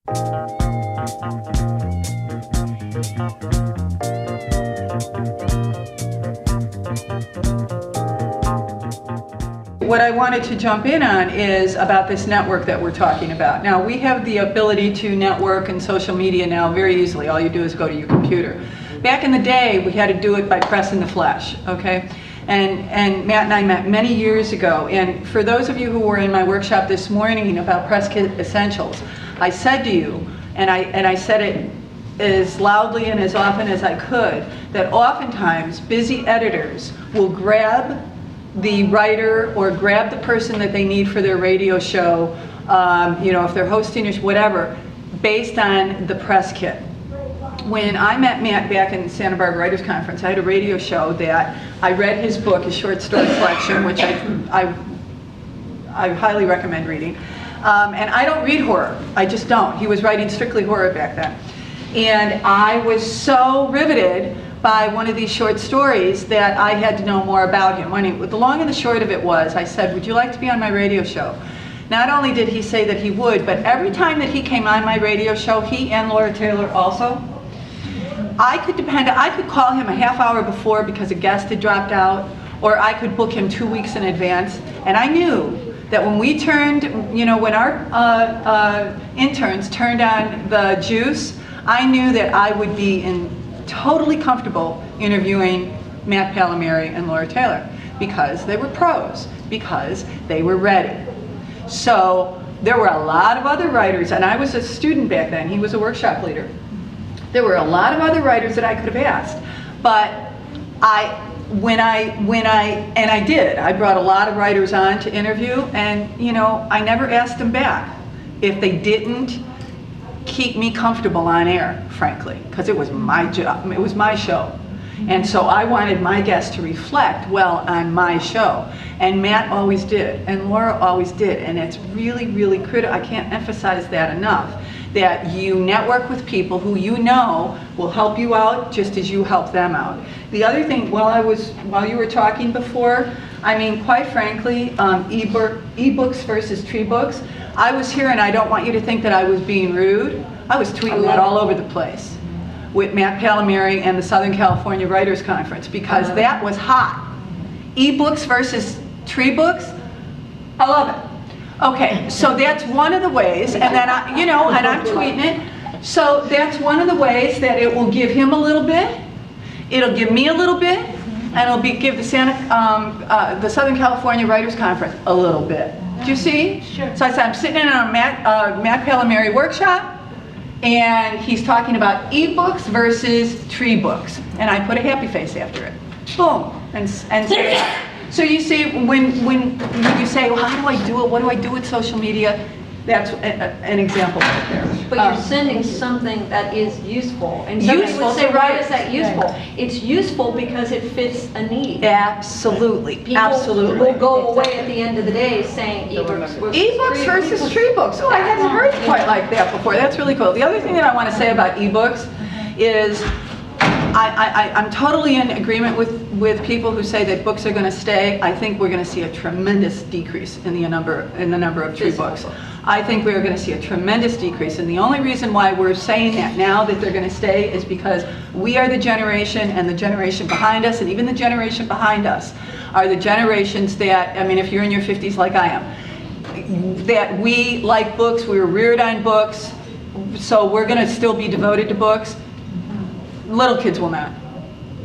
What I wanted to jump in on is about this network that we're talking about. Now, we have the ability to network in social media now very easily. All you do is go to your computer. Back in the day, we had to do it by pressing the flesh, okay? And Matt and I met many years ago, and for those of you who were in my workshop this morning about press kit essentials, I said to you, and I said it as loudly and as often as I could, that oftentimes busy editors will grab the writer or grab the person that they need for their radio show, if they're hosting or whatever, based on the press kit. When I met Matt back in Santa Barbara Writers Conference, I had a radio show that I read his book, his short story collection, which I highly recommend reading. And I don't read horror, I just don't. He was writing strictly horror back then. And I was so riveted by one of these short stories that I had to know more about him. The long and the short of it was, I said, would you like to be on my radio show? Not only did he say that he would, but every time that he came on my radio show, he and Laura Taylor also, I could call him a half hour before because a guest had dropped out, or I could book him 2 weeks in advance. And I knew that when we turned, when our interns turned on the juice, I knew that I would be totally comfortable interviewing Matt Palmieri and Laura Taylor because they were pros, because they were ready. So there were a lot of other writers, and I was a student back then, he was a workshop leader. There were a lot of other writers that I could have asked, but I brought a lot of writers on to interview, and I never asked them back if they didn't keep me comfortable on air, frankly, because it was my job, it was my show. And so I wanted my guests to reflect well on my show. And Matt always did, and Laura always did, and it's really, really critical. I can't emphasize that enough, that you network with people who you know will help you out just as you help them out. The other thing, while you were talking before, I mean, quite frankly, ebooks versus tree books, I was here, and I don't want you to think that I was being rude. I was tweeting that all over the place with Matt Palmieri and the Southern California Writers Conference because that was hot. Ebooks versus tree books, I love it. Okay, so that's one of the ways, and then and I'm tweeting it. So that's one of the ways that it will give him a little bit, it'll give me a little bit, and it'll give the Southern California Writers Conference a little bit. Do you see? Sure. So I said, I'm sitting in a Matt Palmieri workshop, and he's talking about ebooks versus tree books, and I put a happy face after it. Boom, and so you see, when you say, well, how do I do it? What do I do with social media? That's an example right there. But you're sending something that is useful. And somebody would say, why is that useful? Right. It's useful because it fits a need. Absolutely. People will go away at the end of the day saying ebooks versus tree books. Oh, I hadn't heard quite like that before. That's really cool. The other thing that I want to say about ebooks is I'm totally in agreement with people who say that books are going to stay. I think we're going to see a tremendous decrease in the number of tree books. I think we're going to see a tremendous decrease, and the only reason why we're saying that now that they're going to stay is because we are the generation, and the generation behind us, and even the generation behind us, are the generations that, I mean, if you're in your 50s like I am, that we like books, we were reared on books, so we're going to still be devoted to books. Little kids will not.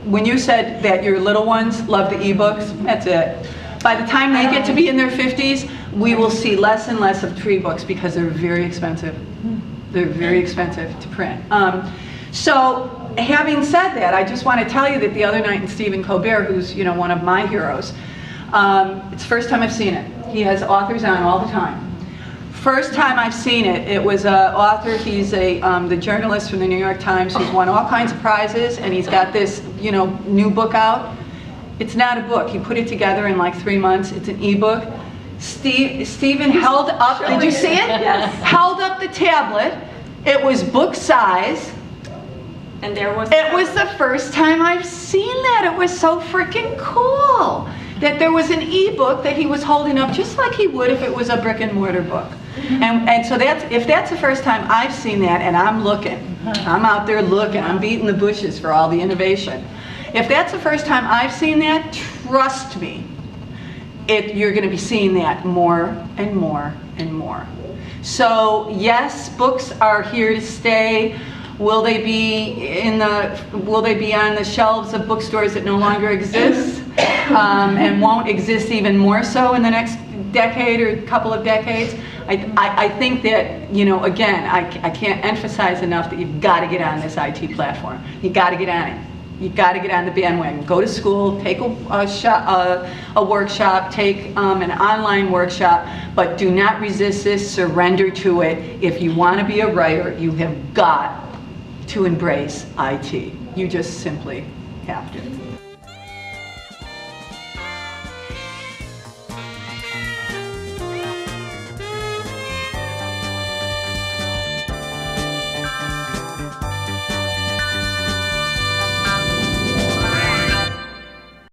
When you said that your little ones love the ebooks, that's it. By the time they get to be in their 50s, we will see less and less of tree books because they're very expensive. They're very expensive to print. So having said that, I just want to tell you that the other night in Stephen Colbert, who's one of my heroes, it's the first time I've seen it. He has authors on all the time. First time I've seen it, it was an author, he's the journalist from the New York Times who's won all kinds of prizes, and he's got this new book out. It's not a book, he put it together in like 3 months, it's an ebook. Stephen held up, did you see it? Yes. Held up the tablet, it was book size. And it was the first time I've seen that. It was so freaking cool that there was an ebook that he was holding up just like he would if it was a brick and mortar book. And so if that's the first time I've seen that, and I'm looking, I'm out there looking, I'm beating the bushes for all the innovation. If that's the first time I've seen that, trust me, you're going to be seeing that more and more and more. So yes, books are here to stay. Will they be on the shelves of bookstores that no longer exist, and won't exist even more so in the next decade or couple of decades? I think that, you know, again, I can't emphasize enough that you've got to get on this IT platform. You got to get on it. You got to get on the bandwagon. Go to school, take a workshop, take an online workshop, but do not resist this. Surrender to it. If you want to be a writer, you have got to embrace IT. You just simply have to.